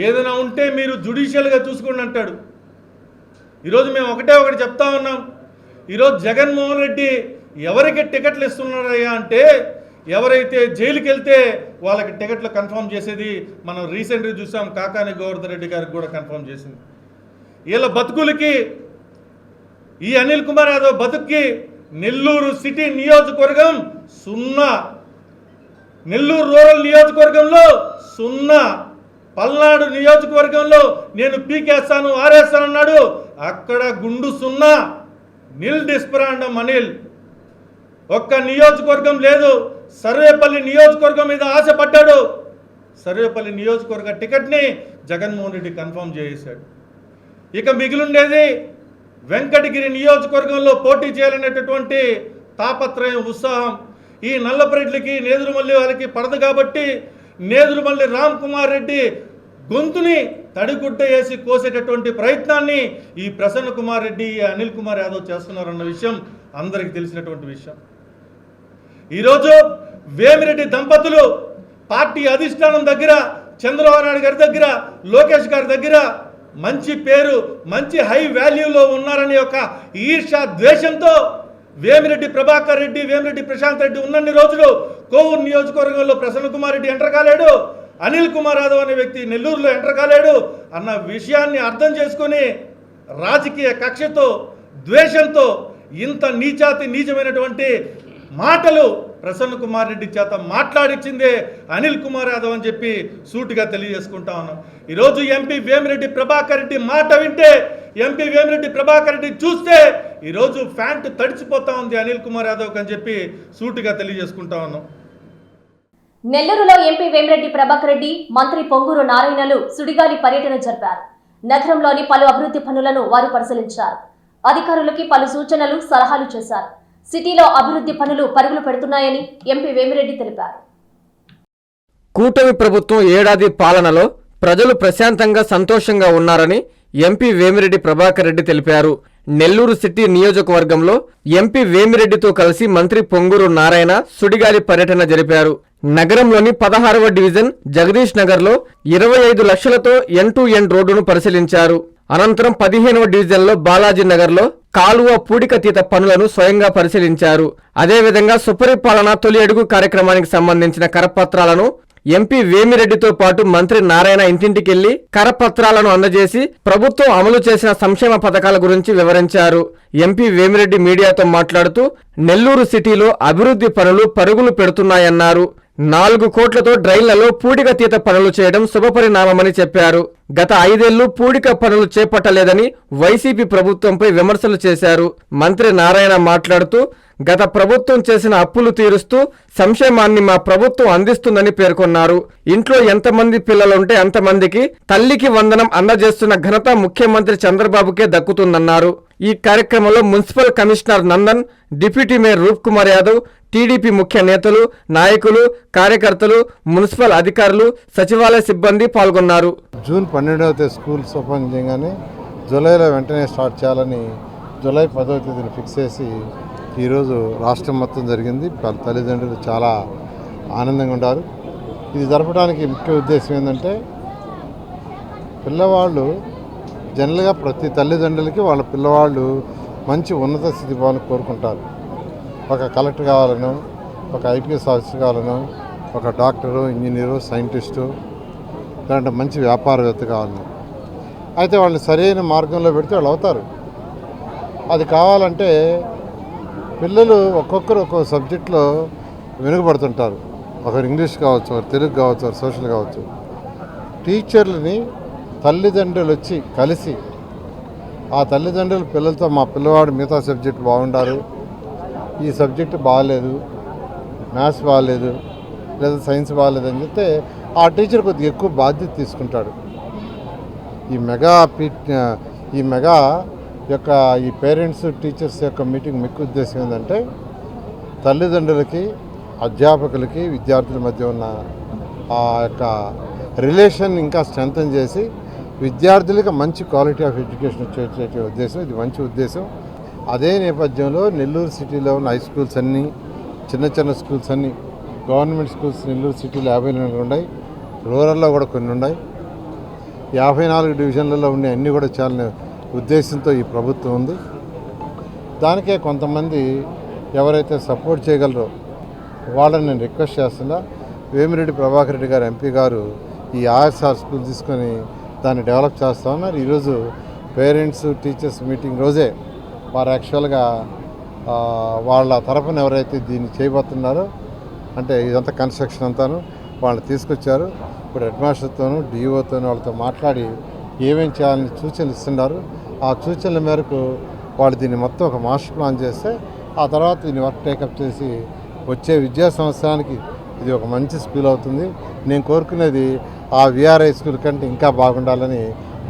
ఏదైనా ఉంటే మీరు జ్యుడిషియల్గా చూసుకోండి అంటాడు. ఈరోజు మేము ఒకటి చెప్తా ఉన్నాం. ఈరోజు జగన్మోహన్ రెడ్డి ఎవరికి టికెట్లు ఇస్తున్నారయ్యా అంటే ఎవరైతే జైలుకి వెళ్తే వాళ్ళకి టికెట్లు కన్ఫర్మ్ చేసేది మనం రీసెంట్గా చూసాం. కాకాని గోవర్ధన్ రెడ్డి గారికి కూడా కన్ఫర్మ్ చేసింది. వీళ్ళ బతుకులకి ఈ అనిల్ కుమార్ యాదవ్ బతుక్కి నెల్లూరు సిటీ నియోజకవర్గం 0, నెల్లూరు రూరల్ నియోజకవర్గంలో 0, పల్నాడు నియోజకవర్గంలో నేను పీకేస్తాను ఆరేస్తానన్నాడు, అక్కడ గుండు 0, నిల్ డిస్పరాండం అనిల్. ఒక్క నియోజకవర్గం లేదు. సర్వేపల్లి నియోజకవర్గం మీద ఆశపడ్డాడు. సర్వేపల్లి నియోజకవర్గ టికెట్ని జగన్మోహన్ రెడ్డి కన్ఫర్మ్ చేశాడు. ఇక మిగిలిండేది వెంకటగిరి నియోజకవర్గంలో పోటీ చేయాలనేటటువంటి తాపత్రయం, ఉత్సాహం ఈ నల్లపరెడ్డికి నేదురుమల్లి వాళ్ళకి పడదు కాబట్టి నేదురుమల్లి రామ్ కుమార్ రెడ్డి గొంతుని తడిగుడ్డ వేసి కోసేటటువంటి ప్రయత్నాన్ని ఈ ప్రసన్న కుమార్ రెడ్డి, అనిల్ కుమార్ యాదవ్ చేస్తున్నారన్న విషయం అందరికీ తెలిసినటువంటి విషయం. ఈరోజు వేమిరెడ్డి దంపతులు పార్టీ అధిష్టానం దగ్గర, చంద్రబాబు నాయుడు గారి దగ్గర, లోకేష్ గారి దగ్గర మంచి పేరు, మంచి హై వాల్యూలో ఉన్నారని ఒక ఈర్ష్య ద్వేషంతో వేమిరెడ్డి ప్రభాకర్ రెడ్డి, వేమిరెడ్డి ప్రశాంత్ రెడ్డి ఉన్నన్ని రోజులు కోవూరు నియోజకవర్గంలో ప్రసన్న కుమార్ రెడ్డి ఎంటర్ కాలేడు, అనిల్ కుమార్ యాదవ్ అనే వ్యక్తి నెల్లూరులో ఎంటర్ కాలేడు అన్న విషయాన్ని అర్థం చేసుకొని రాజకీయ కక్షతో, ద్వేషంతో ఇంత నీచమైనటువంటి మాటలు ప్రసన్న కుమార్ రెడ్డి చేత మాట్లాడించిందే అనిల్ కుమార్ యాదవ్ అని చెప్పి సూటిగా తెలియజేసుకుంటా ఉన్నాం. ఈరోజు ఎంపీ వేమిరెడ్డి ప్రభాకర్ రెడ్డి మాట వింటే, ఎంపీ వేమిరెడ్డి ప్రభాకర్ రెడ్డి చూస్తే ఈరోజు ఫ్యాంట్ తడిచిపోతా ఉంది అనిల్ కుమార్ యాదవ్ అని చెప్పి సూటిగా తెలియజేసుకుంటా ఉన్నాం. నెల్లూరులో ఎంపీ వేమిరెడ్డి ప్రభాకర్ రెడ్డి, మంత్రి పొంగూరు నారాయణలు సుడిగాలి పర్యటన జరిపారు. నగరంలోని పలు అభివృద్ధి పనులను వారు పరిశీలించారు. అధికారులకి పలు సూచనలు, సలహాలు చేశారు. సిటీలో అభివృద్ధి పనులు పరుగులు పెడుతున్నాయని ఎంపీ వేమిరెడ్డి తెలిపారు. కూటమి ప్రభుత్వం ఏడాది పాలనలో ప్రజలు ప్రశాంతంగా, సంతోషంగా ఉన్నారని ఎంపీ వేమిరెడ్డి ప్రభాకర్ రెడ్డి తెలిపారు. నెల్లూరు సిటీ నియోజకవర్గంలో ఎంపీ వేమిరెడ్డితో కలిసి మంత్రి పొంగూరు నారాయణ సుడిగాలి పర్యటన జరిపారు. నగరంలోని 16వ డివిజన్ జగదీష్ నగర్లో 25 లక్షలతో ఎండ్-టు-ఎండ్ రోడ్డును పరిశీలించారు. అనంతరం 15వ డివిజన్లో బాలాజీ నగర్లో కాలువ పూడికతీత పనులను స్వయంగా పరిశీలించారు. అదేవిధంగా సుపరిపాలన తొలి అడుగు కార్యక్రమానికి సంబంధించిన కరపత్రాలను ఎంపీ వేమిరెడ్డితో పాటు మంత్రి నారాయణ ఇంటింటికెళ్లి కరపత్రాలను అందజేసి ప్రభుత్వం అమలు చేసిన సంక్షేమ పథకాల గురించి వివరించారు. ఎంపీ వేమిరెడ్డి మీడియాతో మాట్లాడుతూ నెల్లూరు సిటీలో అభివృద్ధి పనులు పరుగులు పెడుతున్నాయన్నారు. 4 కోట్లతో డ్రైన్లలో పూడికతీత పనులు చేయడం శుభపరిణామమని చెప్పారు. గత 5 ఏళ్లు పూడిక పనులు చేపట్టలేదని వైసీపీ ప్రభుత్వంపై విమర్శలు చేశారు. మంత్రి నారాయణ మాట్లాడుతూ గత ప్రభుత్వం చేసిన అప్పులు తీరుస్తూ సంక్షేమాన్ని మా ప్రభుత్వం అందిస్తుందని పేర్కొన్నారు. ఇంట్లో ఎంతమంది పిల్లలుంటే అంతమందికి తల్లికి వందనం అందజేస్తున్న ఘనత ముఖ్యమంత్రి చంద్రబాబుకే దక్కుతుందన్నారు. ఈ కార్యక్రమంలో municipal commissioner Nandan, deputy mayor Roop Kumar Yadav, TDP ముఖ్య నేతలు, నాయకులు, కార్యకర్తలు, మున్సిపల్ అధికారులు, సచివాలయ సిబ్బంది పాల్గొన్నారు. జూన్ 12వ తేదీ స్కూల్స్ ఓపెన్ చేయగానే జూలైలో వెంటనే స్టార్ట్ చేయాలని జూలై 10వ తేదీని ఫిక్స్ చేసి ఈరోజు రాష్ట్రం మొత్తం జరిగింది. తల్లిదండ్రులు చాలా ఆనందంగా ఉన్నారు. ఇది జరపడానికి ముఖ్య ఉద్దేశం ఏంటంటే పిల్లవాళ్ళు జనరల్గా ప్రతి తల్లిదండ్రులకి వాళ్ళ పిల్లవాళ్ళు మంచి ఉన్నత స్థితి పోవాలని కోరుకుంటారు. ఒక కలెక్టర్ కావాలను, ఒక ఐపీఎస్ ఆఫీసర్ కావాలను, ఒక డాక్టరు, ఇంజనీరు, సైంటిస్టు, లేదంటే మంచి వ్యాపారవేత్త కావాలను. అయితే వాళ్ళని సరైన మార్గంలో పెడితే వాళ్ళు అవుతారు. అది కావాలంటే పిల్లలు ఒక్కొక్కరు ఒక్కొక్క సబ్జెక్టులో వెనుకబడుతుంటారు. ఒకరు ఇంగ్లీష్ కావచ్చు, ఒకరు తెలుగు కావచ్చు, ఒకరు సోషల్ కావచ్చు. టీచర్లని తల్లిదండ్రులు వచ్చి కలిసి ఆ తల్లిదండ్రుల పిల్లలతో మా పిల్లవాడు మిగతా సబ్జెక్టు బాగుండారు, ఈ సబ్జెక్టు బాగాలేదు, మ్యాథ్స్ బాగాలేదు, లేదా సైన్స్ బాగాలేదు అని చెప్తే ఆ టీచర్ కొద్దిగా ఎక్కువ బాధ్యత తీసుకుంటాడు. ఈ మెగా యొక్క ఈ పేరెంట్స్ టీచర్స్ యొక్క మీటింగ్ ముఖ్య ఉద్దేశం ఏంటంటే తల్లిదండ్రులకి, అధ్యాపకులకి, విద్యార్థుల మధ్య ఉన్న ఆ యొక్క రిలేషన్ ఇంకా స్ట్రెంథన్ చేసి విద్యార్థులకి మంచి క్వాలిటీ ఆఫ్ ఎడ్యుకేషన్ వచ్చే ఉద్దేశం. ఇది మంచి ఉద్దేశం. అదే నేపథ్యంలో నెల్లూరు సిటీలో ఉన్న హై స్కూల్స్ అన్నీ, చిన్న స్కూల్స్ అన్నీ, గవర్నమెంట్ స్కూల్స్ నెల్లూరు సిటీలో 54 ఉన్నాయి, రూరల్లో కూడా కొన్ని ఉన్నాయి. 54 డివిజన్లలో ఉండే అన్నీ కూడా చాలా ఉద్దేశంతో ఈ ప్రభుత్వం ఉంది. దానికే కొంతమంది ఎవరైతే సపోర్ట్ చేయగలరో వాళ్ళని నేను రిక్వెస్ట్ చేస్తున్నా. వేమిరెడ్డి ప్రభాకర్ రెడ్డి గారు ఎంపీ గారు ఈ ఆర్ఎస్ఆర్ స్కూల్ తీసుకొని దాన్ని డెవలప్ చేస్తూ ఉన్నారు. ఈరోజు పేరెంట్స్ టీచర్స్ మీటింగ్ రోజే వారు యాక్చువల్గా వాళ్ళ తరఫున ఎవరైతే దీన్ని చేయబోతున్నారో అంటే ఇదంతా కన్స్ట్రక్షన్ అంతాను వాళ్ళు తీసుకొచ్చారు. ఇప్పుడు హెడ్ మాస్టర్తోనూ డిఓతోనూ వాళ్ళతో మాట్లాడి ఏమేమి చేయాలని సూచనలు ఇస్తున్నారు. ఆ సూచనల మేరకు వాళ్ళు దీన్ని మొత్తం ఒక మాస్టర్ ప్లాన్ చేస్తే ఆ తర్వాత దీన్ని వర్క్ టేకప్ చేసి వచ్చే విద్యా సంవత్సరానికి ఇది ఒక మంచి స్కూల్ అవుతుంది. నేను కోరుకునేది ఆ విఆర్ఐ స్కూల్ కంటే ఇంకా బాగుండాలని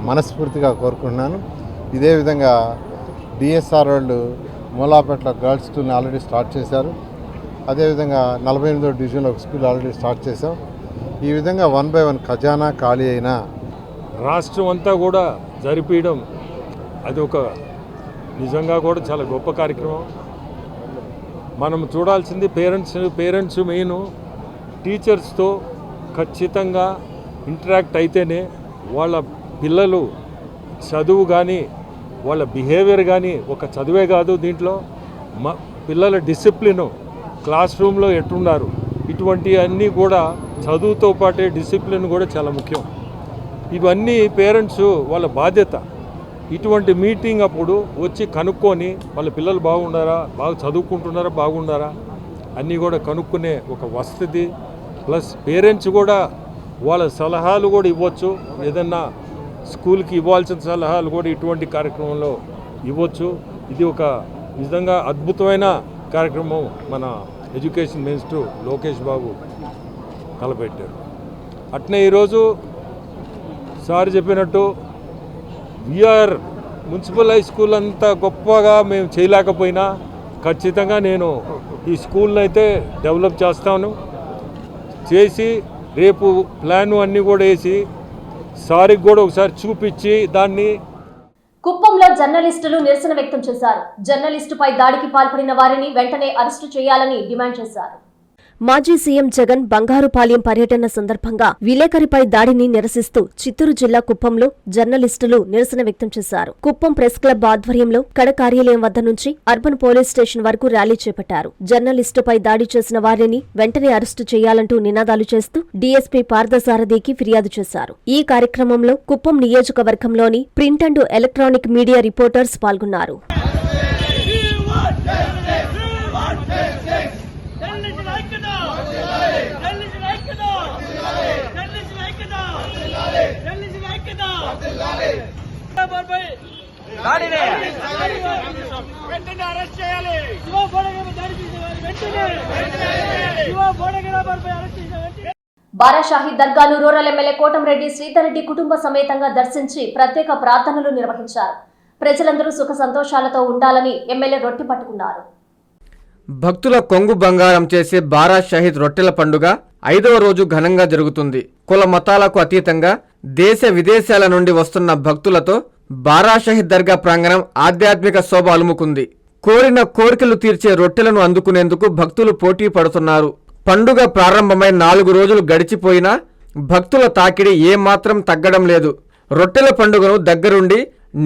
మనస్ఫూర్తిగా కోరుకుంటున్నాను. ఇదే విధంగా డిఎస్ఆర్ వాళ్ళు మూలాపేటలో గర్ల్స్ స్కూల్ని ఆల్రెడీ స్టార్ట్ చేశారు. అదేవిధంగా 48వ డివిజన్లో ఒక స్కూల్ ఆల్రెడీ స్టార్ట్ చేశాం. ఈ విధంగా 1 by 1 ఖజానా ఖాళీ అయినా రాష్ట్రం అంతా కూడా జరిపించడం అది ఒక నిజంగా కూడా చాలా గొప్ప కార్యక్రమం. మనం చూడాల్సింది పేరెంట్స్ మెయిన్ టీచర్స్తో ఖచ్చితంగా ఇంటరాక్ట్ అయితేనే వాళ్ళ పిల్లలు చదువు కానీ వాళ్ళ బిహేవియర్ కానీ ఒక చదువే కాదు, దీంట్లో పిల్లల డిసిప్లిను క్లాస్ రూమ్లో ఎట్టున్నారు ఇటువంటి అన్నీ కూడా చదువుతో పాటే డిసిప్లిన్ కూడా చాలా ముఖ్యం. ఇవన్నీ పేరెంట్స్ వాళ్ళ బాధ్యత. ఇటువంటి మీటింగ్ అప్పుడు వచ్చి కనుక్కొని వాళ్ళ పిల్లలు బాగున్నారా, బాగా చదువుకుంటున్నారా, బాగున్నారా అన్నీ కూడా కనుక్కునే ఒక వసతి. ప్లస్ పేరెంట్స్ కూడా వాళ్ళ సలహాలు కూడా ఇవ్వచ్చు. ఏదన్నా స్కూల్కి ఇవ్వాల్సిన సలహాలు కూడా ఇటువంటి కార్యక్రమంలో ఇవ్వచ్చు. ఇది ఒక నిజంగా అద్భుతమైన కార్యక్రమం మన ఎడ్యుకేషన్ మినిస్టర్ లోకేష్ బాబు తలపెట్టారు. అట్నే ఈరోజు సార్ చెప్పినట్టు విఆర్ మున్సిపల్ హై స్కూల్ అంతా గొప్పగా మేము చేయలేకపోయినా ఖచ్చితంగా నేను ఈ స్కూల్ని అయితే డెవలప్ చేస్తాను. చేసి రేపు ప్లాను అన్నీ కూడా వేసి సార్కి కూడా ఒకసారి చూపించి దాన్ని. కుప్పంలో జర్నలిస్టులు నిరసన వ్యక్తం చేశారు. జర్నలిస్టుపై దాడికి పాల్పడిన వారిని వెంటనే అరెస్టు చేయాలని డిమాండ్ చేశారు. మాజీ సీఎం జగన్ బంగారుపాలెం పర్యటన సందర్భంగా విలేకరిపై దాడిని నిరసిస్తూ చిత్తూరు జిల్లా కుప్పంలో జర్నలిస్టులు నిరసన వ్యక్తం చేశారు. కుప్పం ప్రెస్ క్లబ్ ఆధ్వర్యంలో కడ కార్యాలయం వద్ద నుంచి అర్బన్ పోలీస్ స్టేషన్ వరకు ర్యాలీ చేపట్టారు. జర్నలిస్టుపై దాడి చేసిన వారిని వెంటనే అరెస్టు చేయాలంటూ నినాదాలు చేస్తూ డీఎస్పీ పార్థసారథికి ఫిర్యాదు చేశారు. ఈ కార్యక్రమంలో కుప్పం నియోజకవర్గంలోని print and electronic media reporters పాల్గొన్నారు. బారాషాహి దర్గాను రూరల్ ఎమ్మెల్యే కోటంరెడ్డి శ్రీధర్ రెడ్డి కుటుంబ సమేతంగా దర్శించి ప్రత్యేక ప్రార్థనలు నిర్వహించారు. ప్రజలందరూ సుఖ సంతోషాలతో ఉండాలని ఎమ్మెల్యే రొట్టె పట్టుకున్నారు. భక్తుల కొంగు బంగారం చేసే బారా షహీద్ రొట్టెల పండుగ 5వ రోజు ఘనంగా జరుగుతుంది. కుల మతాలకు అతీతంగా దేశ విదేశాల నుండి వస్తున్న భక్తులతో బారా షహీద్ దర్గా ప్రాంగణం ఆధ్యాత్మిక శోభ అలుముకుంది. కోరిన కోరికలు తీర్చే రొట్టెలను అందుకునేందుకు భక్తులు పోటీ పడుతున్నారు. పండుగ ప్రారంభమై 4 రోజులు గడిచిపోయినా భక్తుల తాకిడి ఏమాత్రం తగ్గడం లేదు. రొట్టెల పండుగను దగ్గరుండి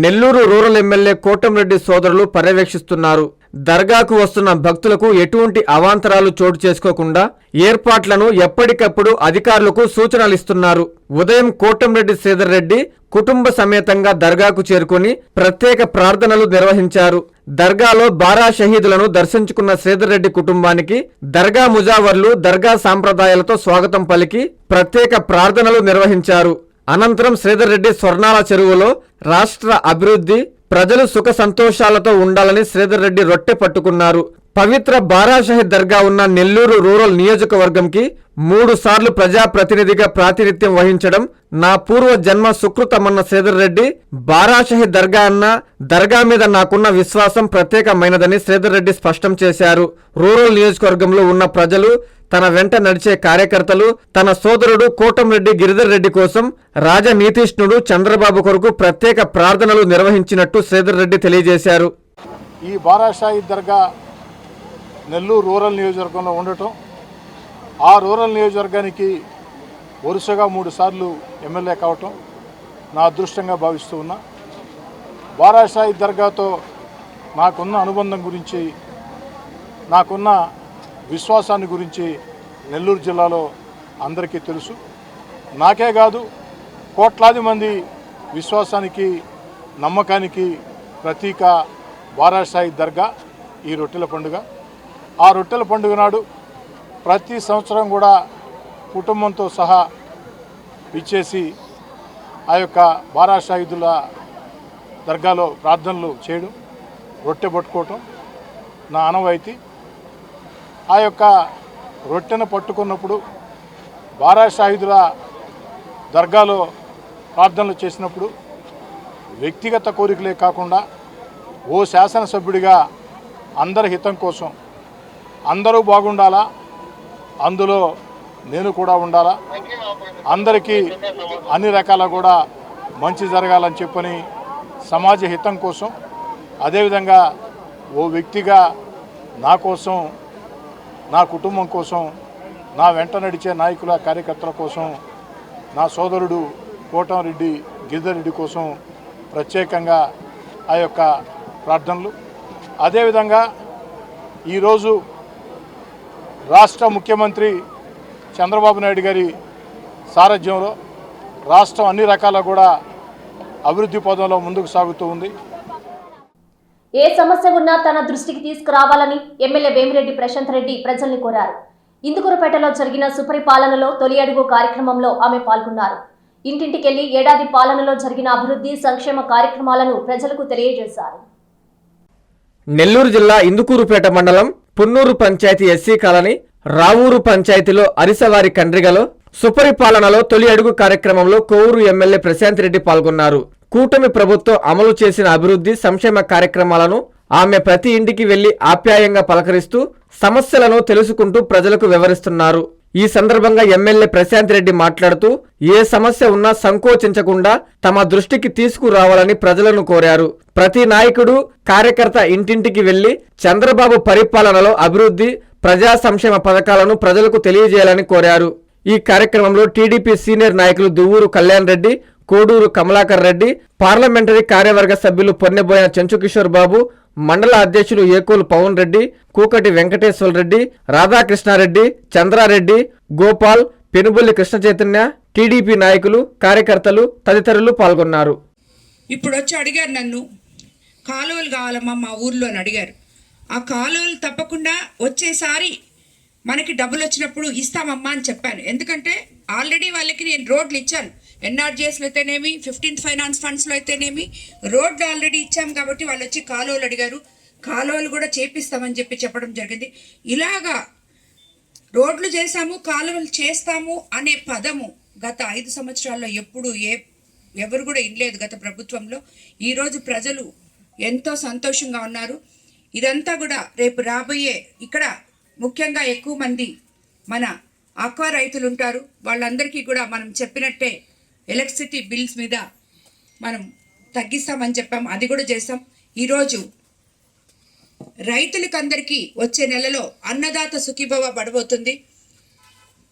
నెల్లూరు రూరల్ ఎమ్మెల్యే కోటంరెడ్డి సోదరులు పర్యవేక్షిస్తున్నారు. దర్గాకు వస్తున్న భక్తులకు ఎటువంటి అవాంతరాలు చోటు చేసుకోకుండా ఏర్పాట్లను ఎప్పటికప్పుడు అధికారులకు సూచనలిస్తున్నారు. ఉదయం కోటంరెడ్డి శ్రీధర్ రెడ్డి కుటుంబ సమేతంగా దర్గాకు చేరుకుని ప్రత్యేక ప్రార్థనలు నిర్వహించారు. దర్గాలో బారా షహీదులను దర్శించుకున్న శ్రీధర్ రెడ్డి కుటుంబానికి దర్గా ముజావర్లు దర్గా సాంప్రదాయాలతో స్వాగతం పలికి ప్రత్యేక ప్రార్థనలు నిర్వహించారు. అనంతరం శ్రీధర్ రెడ్డి స్వర్ణాల చెరువులో రాష్ట్ర అభివృద్ధి, ప్రజలు సుఖ సంతోషాలతో ఉండాలని శ్రీధర్ రెడ్డి రొట్టె పట్టుకున్నారు. పవిత్ర బారా షహీద్ దర్గా ఉన్న నెల్లూరు రూరల్ నియోజకవర్గంకి 3 సార్లు ప్రజాప్రతినిధిగా ప్రాతినిధ్యం వహించడం నా పూర్వ జన్మ సుకృతమన్న శ్రీధర్ రెడ్డి బారా షహీద్ దర్గా అన్న దర్గా మీద నాకున్న విశ్వాసం ప్రత్యేకమైనదని శ్రీధర్ రెడ్డి స్పష్టం చేశారు. రూరల్ నియోజకవర్గంలో ఉన్న ప్రజలు, తన వెంట నడిచే కార్యకర్తలు, తన సోదరుడు కోటంరెడ్డి గిరిధర్ రెడ్డి కోసం రాజనీతిష్ణుడు చంద్రబాబు కొరకు ప్రత్యేక ప్రార్థనలు నిర్వహించినట్టు శ్రీధర్ రెడ్డి తెలియజేశారు. ఈ బారా షహీద్ దర్గా నెల్లూరు రూరల్ నియోజకవర్గంలో ఉండటం, ఆ రూరల్ నియోజకవర్గానికి వరుసగా 3 సార్లు ఎమ్మెల్యే కావటం నా అదృష్టంగా భావిస్తూ ఉన్నా. బారా షహీద్ దర్గాతో నాకున్న అనుబంధం గురించి నాకున్న విశ్వాసాన్ని గురించి నెల్లూరు జిల్లాలో అందరికీ తెలుసు. నాకే కాదు, కోట్లాది మంది విశ్వాసానికి నమ్మకానికి ప్రతీక బారాసాయి దర్గా ఈ రొట్టెల పండుగ. ఆ రొట్టెల పండుగ నాడు ప్రతి సంవత్సరం కూడా కుటుంబంతో సహా ఇచ్చేసి ఆ యొక్క బారాషాయిదుల దర్గాలో ప్రార్థనలు చేయడం, రొట్టె పట్టుకోవటం నా ఆనవాయితీ. ఆ యొక్క రొట్టెను పట్టుకున్నప్పుడు బారాషాయిదుల దర్గాలో ప్రార్థనలు చేసినప్పుడు వ్యక్తిగత కోరికలే కాకుండా ఓ శాసనసభ్యుడిగా అందరి హితం కోసం, అందరూ బాగుండాలా, అందులో నేను కూడా ఉండాలా, అందరికీ అన్ని రకాల కూడా మంచి జరగాలని చెప్పని సమాజ హితం కోసం, అదేవిధంగా ఓ వ్యక్తిగా నా కోసం, నా కుటుంబం కోసం, నా వెంట నడిచే నాయకుల కార్యకర్తల కోసం, నా సోదరుడు కోటంరెడ్డి గిరిధర్రెడ్డి కోసం ప్రత్యేకంగా ఆ యొక్క ప్రార్థనలు. అదేవిధంగా ఈరోజు రాష్ట్ర ముఖ్యమంత్రి చంద్రబాబు నాయుడు గారి సారథ్యంలో రాష్ట్రం అన్ని రకాల కూడా అభివృద్ధి పదంలో ముందుకు సాగుతూ ఉంది. ఏ సమస్య ఉన్నా తన దృష్టికి తీసుకురావాలని ఎమ్మెల్యే వేమిరెడ్డి ప్రశాంత్ రెడ్డి ప్రజల్ని కోరారు. ఇందుకూరుపేటలో జరిగిన సుపరిపాలనలో తొలి అడుగు కార్యక్రమంలో ఆమె పాల్గొన్నారు. ఇంటింటికెళ్లి ఏడాది పాలనలో జరిగిన అభివృద్ధి సంక్షేమ కార్యక్రమాలను ప్రజలకు తెలియజేశారు. నెల్లూరు జిల్లా ఇందుకూరుపేట మండలం పున్నూరు పంచాయతీ ఎస్సీ కాలనీ, రావూరు పంచాయతీలో అరిసవారి కండ్రిగలో సుపరిపాలనలో తొలి అడుగు కార్యక్రమంలో కోవూరు ఎమ్మెల్యే ప్రశాంత్ రెడ్డి పాల్గొన్నారు. కూటమి ప్రభుత్వం అమలు చేసిన అభివృద్ధి సంక్షేమ కార్యక్రమాలను ఆమె ప్రతి ఇంటికి వెళ్లి ఆప్యాయంగా పలకరిస్తూ సమస్యలను తెలుసుకుంటూ ప్రజలకు వివరిస్తున్నారు. ఈ సందర్భంగా ఎమ్మెల్యే ప్రశాంత్ రెడ్డి మాట్లాడుతూ ఏ సమస్య ఉన్నా సంకోచించకుండా తమ దృష్టికి తీసుకురావాలని ప్రజలను కోరారు. ప్రతి నాయకుడు, కార్యకర్త ఇంటింటికి వెళ్లి చంద్రబాబు పరిపాలనలో అభివృద్ధి, ప్రజా సంక్షేమ పథకాలను ప్రజలకు తెలియజేయాలని కోరారు. ఈ కార్యక్రమంలో టీడీపీ సీనియర్ నాయకులు దువ్వూరు కళ్యాణ్ రెడ్డి, కోడూరు కమలాకర్ రెడ్డి, పార్లమెంటరీ కార్యవర్గ సభ్యులు పొన్నెబోయిన చెంచుకిషోర్ బాబు, మండల అధ్యక్షులు ఏకోలు పవన్ రెడ్డి, కూకటి వెంకటేశ్వర రెడ్డి, రాధాకృష్ణారెడ్డి, చంద్రారెడ్డి, గోపాల్, పెనుబొల్లి కృష్ణ చైతన్య, టీడీపీ నాయకులు, కార్యకర్తలు తదితరులు పాల్గొన్నారు. ఇప్పుడు వచ్చి అడిగారు, నన్ను కాలువలు కావాలమ్మా మా ఊర్లో అని అడిగారు. ఆ కాలువలు తప్పకుండా వచ్చేసారి మనకి డబ్బులు వచ్చినప్పుడు ఇస్తామమ్మా అని చెప్పాను. ఎందుకంటే ఆల్రెడీ వాళ్ళకి నేను రోడ్లు ఇచ్చాను. ఎన్ఆర్జీఎస్లో అయితేనేమి, 15th ఫైనాన్స్ ఫండ్స్లో అయితేనేమి రోడ్లు ఆల్రెడీ ఇచ్చాము. కాబట్టి వాళ్ళు వచ్చి కాలువలు అడిగారు. కాలువలు కూడా చేపిస్తామని చెప్పడం జరిగింది. ఇలాగా రోడ్లు చేశాము, కాలువలు చేస్తాము అనే పదము గత 5 సంవత్సరాల్లో ఎప్పుడు ఎవరు కూడా ఇనలేదు గత ప్రభుత్వంలో. ఈరోజు ప్రజలు ఎంతో సంతోషంగా ఉన్నారు. ఇదంతా కూడా రేపు రాబోయే, ఇక్కడ ముఖ్యంగా ఎక్కువ మంది మన ఆక్వా రైతులు ఉంటారు. వాళ్ళందరికీ కూడా మనం చెప్పినట్టే ఎలక్ట్రిసిటీ బిల్స్ మీద మనం తగ్గిస్తామని చెప్పాం, అది కూడా చేస్తాం. ఈరోజు రైతులకు అందరికీ వచ్చే నెలలో అన్నదాత సుఖీభవ పడబోతుంది.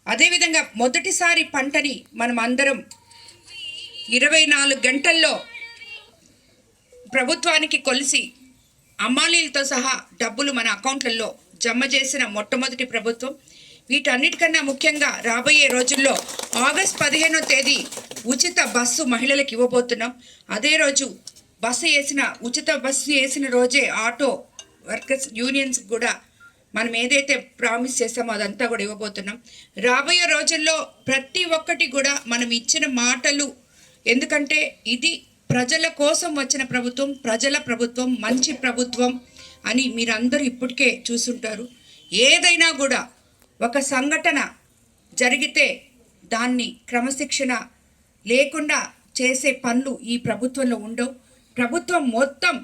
అదేవిధంగా మొదటిసారి పంటని మనం అందరం 24 గంటల్లో ప్రభుత్వానికి కొలిసి అమ్మాలీలతో సహా డబ్బులు మన అకౌంట్లలో జమ చేసిన మొట్టమొదటి ప్రభుత్వం. వీటన్నిటికన్నా ముఖ్యంగా రాబోయే రోజుల్లో ఆగస్ట్ 15వ తేదీ ఉచిత బస్సు మహిళలకు ఇవ్వబోతున్నాం. అదే రోజు ఉచిత బస్సు వేసిన రోజే ఆటో వర్కర్స్ యూనియన్స్ కూడా మనం ఏదైతే ప్రామిస్ చేస్తామో అదంతా కూడా ఇవ్వబోతున్నాం. రాబోయే రోజుల్లో ప్రతి ఒక్కటి కూడా మనం ఇచ్చిన మాటలు, ఎందుకంటే ఇది ప్రజల కోసం వచ్చిన ప్రభుత్వం, ప్రజల ప్రభుత్వం, మంచి ప్రభుత్వం అని మీరందరూ ఇప్పటికే చూసుంటారు. ఏదైనా కూడా ఒక సంఘటన జరిగితే దాన్ని క్రమశిక్షణ లేకుండా చేసే పనులు ఈ ప్రభుత్వంలో ఉండవు. ప్రభుత్వం మొత్తం.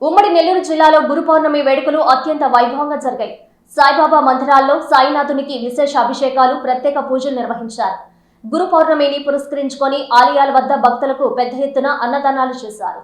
ఉమ్మడి నెల్లూరు జిల్లాలో గురు పౌర్ణమి వేడుకలు అత్యంత వైభవంగా జరిగాయి. సాయిబాబా మందిరాల్లో సాయినాథునికి విశేష అభిషేకాలు, ప్రత్యేక పూజలు నిర్వహించారు. గురు పౌర్ణమిని పురస్కరించుకొని ఆలయాల వద్ద భక్తులకు పెద్ద ఎత్తున అన్నదానాలు చేశారు.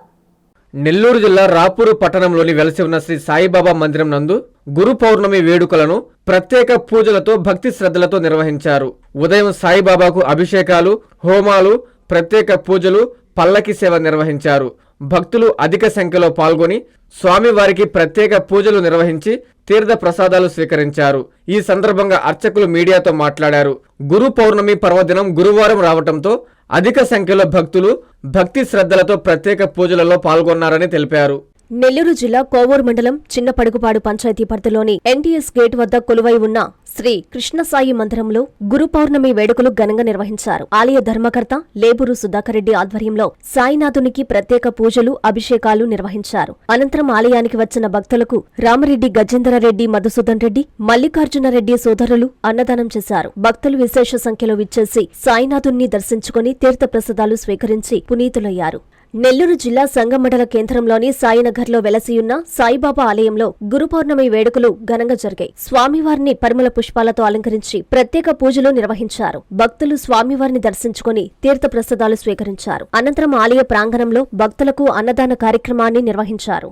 నెల్లూరు జిల్లా రాపూరు పట్టణంలోని వెలసి ఉన్న శ్రీ సాయిబాబా మందిరం నందు గురు పౌర్ణమి వేడుకలను ప్రత్యేక పూజలతో భక్తి శ్రద్ధలతో నిర్వహించారు. ఉదయం సాయిబాబాకు అభిషేకాలు, హోమాలు, ప్రత్యేక పూజలు, పల్లకి సేవ నిర్వహించారు. భక్తులు అధిక సంఖ్యలో పాల్గొని స్వామివారికి ప్రత్యేక పూజలు నిర్వహించి తీర్థ ప్రసాదాలు స్వీకరించారు. ఈ సందర్భంగా అర్చకులు మీడియాతో మాట్లాడారు. గురు పౌర్ణమి పర్వదినం గురువారం రావటంతో అధిక సంఖ్యలో భక్తులు భక్తి శ్రద్ధలతో ప్రత్యేక పూజలలో పాల్గొన్నారని తెలిపారు. నెల్లూరు జిల్లా కోవూరు మండలం చిన్నపడుగుపాడు పంచాయతీ పరిధిలోని ఎన్టీఎస్ గేట్ వద్ద కొలువై ఉన్న శ్రీ కృష్ణసాయి మందిరంలో గురు పౌర్ణమి వేడుకలు ఘనంగా నిర్వహించారు. ఆలయ ధర్మకర్త లేబూరు సుధాకర్ రెడ్డి ఆధ్వర్యంలో సాయినాథునికి ప్రత్యేక పూజలు, అభిషేకాలు నిర్వహించారు. అనంతరం ఆలయానికి వచ్చిన భక్తులకు రామరెడ్డి, గజేంద్రరెడ్డి, మధుసూదన్ రెడ్డి, మల్లికార్జున రెడ్డి సోదరులు అన్నదానం చేశారు. భక్తులు విశేష సంఖ్యలో విచ్చేసి సాయినాథుణ్ణి దర్శించుకుని తీర్థ ప్రసాదాలు స్వీకరించి పునీతులయ్యారు. నెల్లూరు జిల్లా సంగం మండల కేంద్రంలోని సాయినగర్లో వెలసియున్న సాయిబాబా ఆలయంలో గురు పౌర్ణమి వేడుకలు ఘనంగా జరిగాయి. స్వామివారిని పరిమళ పుష్పాలతో అలంకరించి ప్రత్యేక పూజలు నిర్వహించారు. భక్తులు స్వామివారిని దర్శించుకుని తీర్థ ప్రసాదాలు స్వీకరించారు. అనంతరం ఆలయ ప్రాంగణంలో భక్తులకు అన్నదాన కార్యక్రమాన్ని నిర్వహించారు.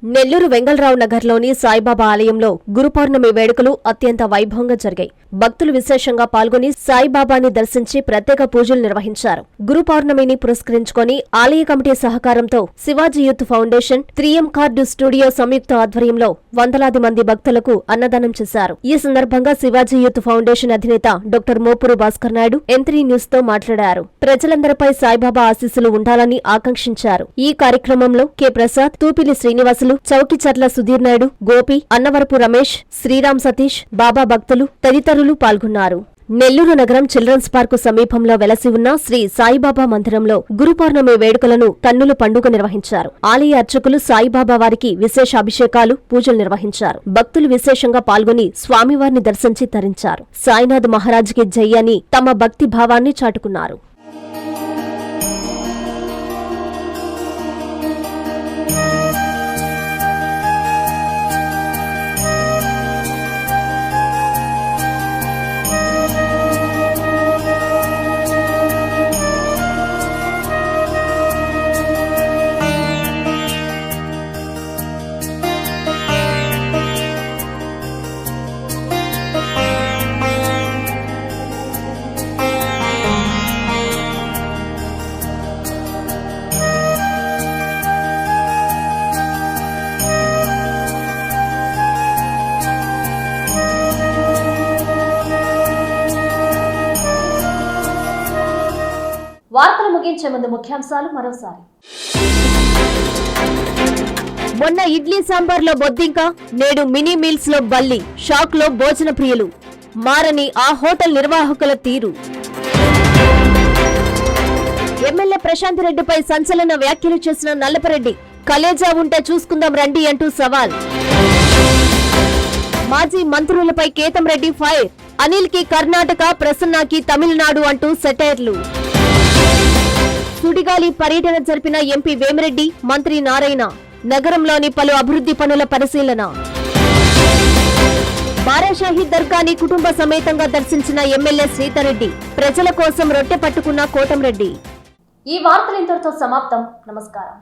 నెల్లూరు వెంగళరావు నగర్లోని సాయిబాబా ఆలయంలో గురు పౌర్ణమి వేడుకలు అత్యంత వైభవంగా జరిగాయి. భక్తులు విశేషంగా పాల్గొని సాయిబాబాని దర్శించి ప్రత్యేక పూజలు నిర్వహించారు. గురు పౌర్ణమిని పురస్కరించుకొని ఆలయ కమిటీ సహకారంతో Shivaji youth foundation, 3M card studio సంయుక్త ఆధ్వర్యంలో వందలాది మంది భక్తులకు అన్నదానం చేశారు. ఈ సందర్భంగా శివాజీ యూత్ ఫౌండేషన్ అధినేత doctor Mopuru Bhaskar Naidu M3 news తో మాట్లాడారు. ప్రజలందరిపై సాయిబాబా ఆశీస్సులు ఉండాలని ఆకాంక్షించారు. ఈ కార్యక్రమంలో కె ప్రసాద్, తూపిలి శ్రీనివాసులు, చౌకిచర్ల సుధీర్ నాయుడు, గోపి, అన్నవరపు రమేష్, శ్రీరామ్ సతీష్, బాబా భక్తులు తదితరులు పాల్గొన్నారు. నెల్లూరు నగరం చిల్డ్రన్స్ పార్కు సమీపంలో వెలసి ఉన్న శ్రీ సాయిబాబా మందిరంలో గురు పౌర్ణమి వేడుకలను కన్నుల పండుగ నిర్వహించారు. ఆలయ అర్చకులు సాయిబాబా వారికి విశేష అభిషేకాలు, పూజలు నిర్వహించారు. భక్తులు విశేషంగా పాల్గొని స్వామివారిని దర్శించి తరించారు. సాయినాథ్ మహారాజ్కి జై అని తమ భక్తి భావాన్ని చాటుకున్నారు. వార్తలు ముగించే ముందు ముఖ్యాంశాలు మరోసారి. మొన్న ఇడ్లీ సాంబార్లో బొద్దింక, నేడు మినీ మీల్స్ లో బల్లి. షాక్ లో భోజన ప్రియులు. మారని ఆ హోటల్ నిర్వాహకుల తీరు. ఎమ్మెల్యే ప్రశాంత్ రెడ్డిపై సంచలన వ్యాఖ్యలు చేసిన నల్లపరెడ్డి. కలేజా ఉంటే చూసుకుందాం రండి అంటూ సవాల్. మాజీ మంత్రులపై కేతం రెడ్డి ఫైర్. అనిల్ కి కర్ణాటక, ప్రసన్నకి తమిళనాడు అంటూ సెటైర్లు. సుడిగాలి పర్యటన జరిపిన ఎంపీ వేమిరెడ్డి, మంత్రి నారాయణ. నగరంలోని పలు అభివృద్ధి పనుల పరిశీలన. బారాషాహి దర్గాని కుటుంబ సమేతంగా దర్శించిన ఎమ్మెల్యే శ్రీధర్రెడ్డి. ప్రజల కోసం రొట్టె పట్టుకున్న కోటంరెడ్డి. ఈ వార్తలు ఇంతటితో సమాప్తం. నమస్కారం.